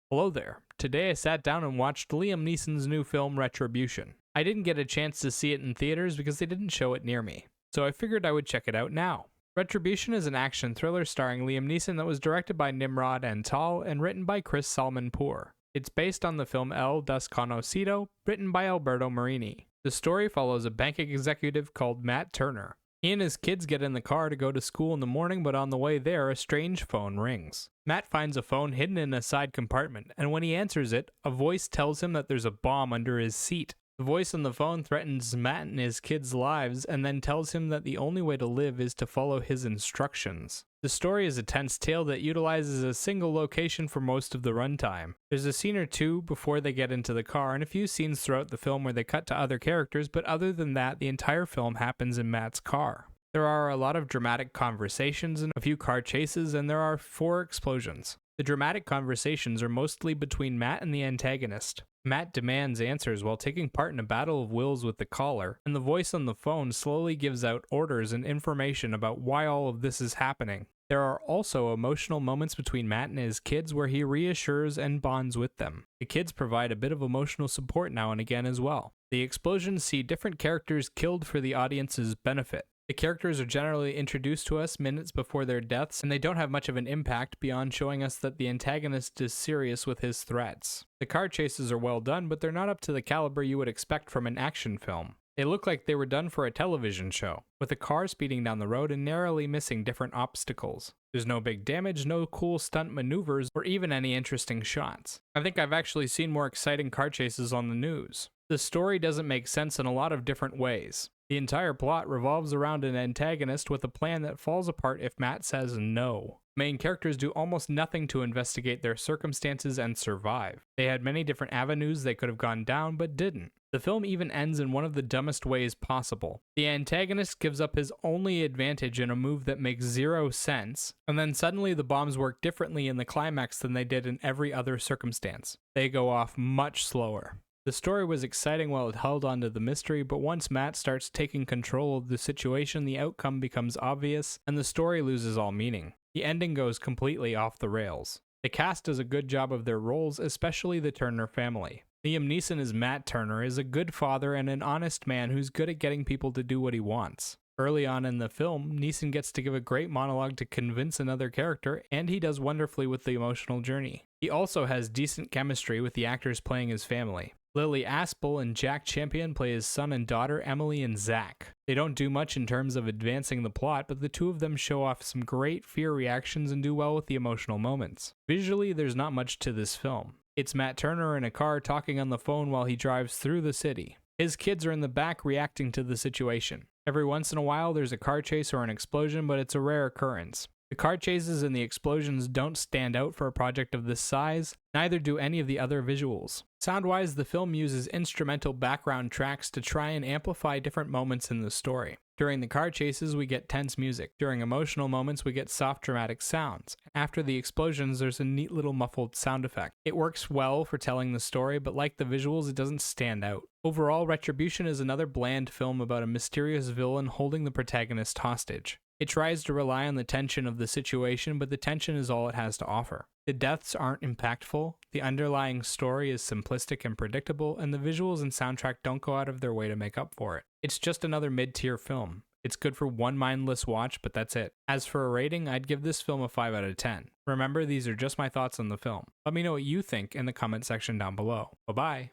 Hello there. Today I sat down and watched Liam Neeson's new film Retribution. I didn't get a chance to see it in theaters because they didn't show it near me, so I figured I would check it out now. Retribution is an action thriller starring Liam Neeson that was directed by Nimrod Antal and written by Chris Salmanpour. It's based on the film El Desconocido, written by Alberto Marini. The story follows a bank executive called Matt Turner. He and his kids get in the car to go to school in the morning, but on the way there, a strange phone rings. Matt finds a phone hidden in a side compartment, and when he answers it, a voice tells him that there's a bomb under his seat. The voice on the phone threatens Matt and his kids' lives, and then tells him that the only way to live is to follow his instructions. The story is a tense tale that utilizes a single location for most of the runtime. There's a scene or two before they get into the car, and a few scenes throughout the film where they cut to other characters, but other than that, the entire film happens in Matt's car. There are a lot of dramatic conversations and a few car chases, and there are 4 explosions. The dramatic conversations are mostly between Matt and the antagonist. Matt demands answers while taking part in a battle of wills with the caller, and the voice on the phone slowly gives out orders and information about why all of this is happening. There are also emotional moments between Matt and his kids where he reassures and bonds with them. The kids provide a bit of emotional support now and again as well. The explosions see different characters killed for the audience's benefit. The characters are generally introduced to us minutes before their deaths, and they don't have much of an impact beyond showing us that the antagonist is serious with his threats. The car chases are well done, but they're not up to the caliber you would expect from an action film. They look like they were done for a television show, with a car speeding down the road and narrowly missing different obstacles. There's no big damage, no cool stunt maneuvers, or even any interesting shots. I think I've actually seen more exciting car chases on the news. The story doesn't make sense in a lot of different ways. The entire plot revolves around an antagonist with a plan that falls apart if Matt says no. Main characters do almost nothing to investigate their circumstances and survive. They had many different avenues they could have gone down, but didn't. The film even ends in one of the dumbest ways possible. The antagonist gives up his only advantage in a move that makes 0 sense, and then suddenly the bombs work differently in the climax than they did in every other circumstance. They go off much slower. The story was exciting while it held on to the mystery, but once Matt starts taking control of the situation, the outcome becomes obvious, and the story loses all meaning. The ending goes completely off the rails. The cast does a good job of their roles, especially the Turner family. Liam Neeson as Matt Turner is a good father and an honest man who's good at getting people to do what he wants. Early on in the film, Neeson gets to give a great monologue to convince another character, and he does wonderfully with the emotional journey. He also has decent chemistry with the actors playing his family. Lily Aspel and Jack Champion play his son and daughter, Emily and Zach. They don't do much in terms of advancing the plot, but the two of them show off some great fear reactions and do well with the emotional moments. Visually, there's not much to this film. It's Matt Turner in a car talking on the phone while he drives through the city. His kids are in the back reacting to the situation. Every once in a while, there's a car chase or an explosion, but it's a rare occurrence. The car chases and the explosions don't stand out for a project of this size, neither do any of the other visuals. Sound-wise, the film uses instrumental background tracks to try and amplify different moments in the story. During the car chases, we get tense music. During emotional moments, we get soft dramatic sounds. After the explosions, there's a neat little muffled sound effect. It works well for telling the story, but like the visuals, it doesn't stand out. Overall, Retribution is another bland film about a mysterious villain holding the protagonist hostage. It tries to rely on the tension of the situation, but the tension is all it has to offer. The deaths aren't impactful, the underlying story is simplistic and predictable, and the visuals and soundtrack don't go out of their way to make up for it. It's just another mid-tier film. It's good for one mindless watch, but that's it. As for a rating, I'd give this film a 5 out of 10. Remember, these are just my thoughts on the film. Let me know what you think in the comment section down below. Bye-bye!